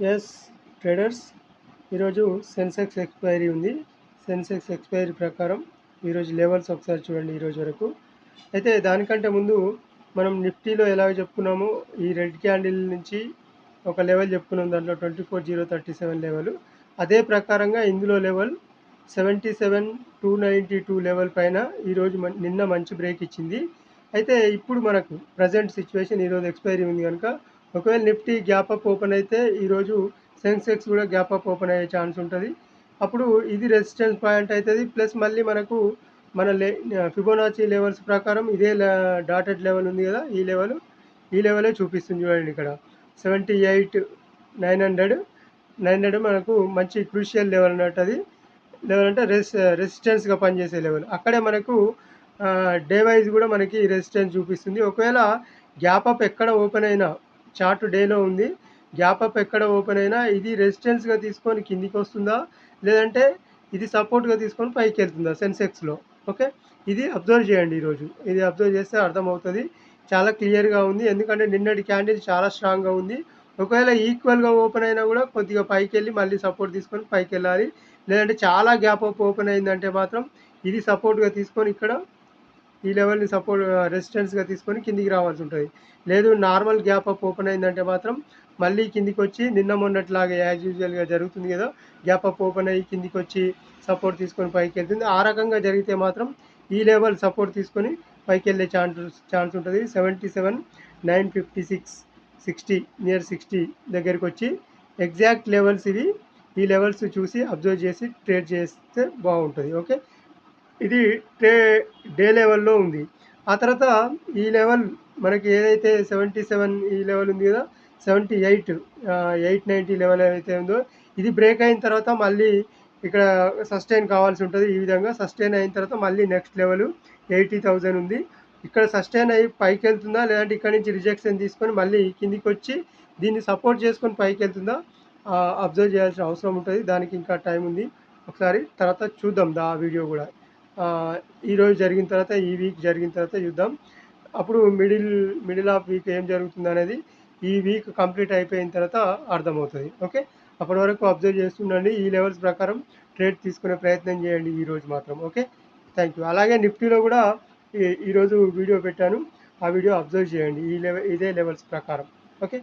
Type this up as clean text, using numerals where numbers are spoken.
Yes traders, ఈరోజు Sensex expiry ఉంది. Sensex expiry ప్రకారం ఈరోజు లెవెల్స్ ఒకసారి చూడండి. ఈరోజు వరకు అయితే దానికంటే ముందు మనం నిఫ్టీలో ఎలాగ చెప్పుకున్నాము, ఈ రెడ్ క్యాండిల్ నుంచి ఒక లెవెల్ చెప్పుకున్నాం, దాంట్లో 24,037 లెవెల్. అదే ప్రకారంగా ఇందులో లెవెల్ 77,292 లెవెల్ పైన ఈరోజు నిన్న మంచి బ్రేక్ ఇచ్చింది. అయితే ఇప్పుడు మనకు ప్రజెంట్ సిచ్యువేషన్, ఈరోజు ఎక్స్పైరీ ఉంది కనుక ఒకవేళ నిఫ్టీ గ్యాప్ అప్ ఓపెన్ అయితే ఈరోజు సెన్సెక్స్ కూడా గ్యాప్ అప్ ఓపెన్ అయ్యే ఛాన్స్ ఉంటుంది. అప్పుడు ఇది రెసిస్టెన్స్ పాయింట్ అవుతుంది. ప్లస్ మళ్ళీ మనకు మన ఫిబోనాచి లెవెల్స్ ప్రకారం ఇదే డాటెడ్ లెవెల్ ఉంది కదా, ఈ లెవెలే చూపిస్తుంది చూడండి. ఇక్కడ 78,900 మనకు మంచి క్రూషియల్ లెవెల్ అన్నట్టు. అది లెవెల్ అంటే రెసిస్టెన్స్గా పనిచేసే లెవెల్. అక్కడే మనకు డే వైజ్ కూడా మనకి రెసిస్టెన్స్ చూపిస్తుంది. ఒకవేళ గ్యాప్ అప్ ఎక్కడ ఓపెన్ అయినా, చార్ట్ డేలో ఉంది, గ్యాప్ అప్ ఎక్కడ ఓపెన్ అయినా ఇది రెసిస్టెన్స్గా తీసుకొని కిందికి వస్తుందా, లేదంటే ఇది సపోర్ట్గా తీసుకొని పైకి వెళ్తుందా సెన్సెక్స్లో. ఓకే, ఇది అబ్జర్వ్ చేయండి. ఈరోజు ఇది అబ్జర్వ్ చేస్తే అర్థమవుతుంది. చాలా క్లియర్గా ఉంది, ఎందుకంటే నిన్నటి క్యాండిల్ చాలా స్ట్రాంగ్గా ఉంది. ఒకవేళ ఈక్వల్గా ఓపెన్ అయినా కూడా కొద్దిగా పైకి వెళ్ళి మళ్ళీ సపోర్ట్ తీసుకొని పైకి వెళ్ళాలి. లేదంటే చాలా గ్యాప్ అప్ ఓపెన్ అయిందంటే మాత్రం ఇది సపోర్ట్గా తీసుకొని ఇక్కడ ఈ లెవెల్ని సపోర్ట్ రెసిస్టెన్స్గా తీసుకొని కిందికి రావాల్సి ఉంటుంది. లేదు నార్మల్ గ్యాప్ అప్ ఓపెన్ అయిందంటే మాత్రం మళ్ళీ కిందికి వచ్చి నిన్న మొన్నట్లాగా యాజ్ యూజువల్గా జరుగుతుంది కదా, గ్యాప్ అప్ ఓపెన్ అయ్యి కిందికి వచ్చి సపోర్ట్ తీసుకొని పైకి వెళ్తుంది. ఆ రకంగా జరిగితే మాత్రం ఈ లెవెల్ సపోర్ట్ తీసుకొని పైకి వెళ్ళే ఛాన్స్ ఉంటుంది. 77,956 60 నియర్ 60 దగ్గరికి వచ్చి ఎగ్జాక్ట్ లెవెల్స్ ఇవి. ఈ లెవెల్స్ చూసి అబ్జర్వ్ చేసి ట్రేడ్ చేస్తే బాగుంటుంది. ఓకే, ఇది డే లెవెల్లో ఉంది. ఆ తర్వాత ఈ లెవెల్ మనకి ఏదైతే 77 ఈ లెవెల్ ఉంది కదా, 78,890 లెవెల్ ఏదైతే ఉందో, ఇది బ్రేక్ అయిన తర్వాత మళ్ళీ ఇక్కడ సస్టైన్ కావాల్సి ఉంటుంది. ఈ విధంగా సస్టైన్ అయిన తర్వాత మళ్ళీ నెక్స్ట్ లెవెల్ 80,000 ఉంది. ఇక్కడ సస్టైన్ అయ్యి పైకి వెళ్తుందా, లేదంటే ఇక్కడ నుంచి రిజెక్షన్ తీసుకొని మళ్ళీ కిందికి వచ్చి దీన్ని సపోర్ట్ చేసుకొని పైకి వెళ్తుందా అబ్జర్వ్ చేయాల్సిన అవసరం ఉంటుంది. దానికి ఇంకా టైం ఉంది. ఒకసారి తర్వాత చూద్దాం ఆ వీడియో కూడా. ఈరోజు జరిగిన తర్వాత, ఈ వీక్ జరిగిన తర్వాత చూద్దాం. అప్పుడు మిడిల్ ఆఫ్ వీక్ ఏం జరుగుతుంది అనేది ఈ వీక్ కంప్లీట్ అయిపోయిన తర్వాత అర్థమవుతుంది. ఓకే, అప్పటి వరకు అబ్జర్వ్ చేస్తుండండి. ఈ లెవెల్స్ ప్రకారం ట్రేడ్ తీసుకునే ప్రయత్నం చేయండి ఈరోజు మాత్రం. Okay, thank you. అలాగే నిఫ్టీలో కూడా ఈరోజు వీడియో పెట్టాను, ఆ వీడియో అబ్జర్వ్ చేయండి. ఇదే లెవెల్స్ ప్రకారం. ఓకే.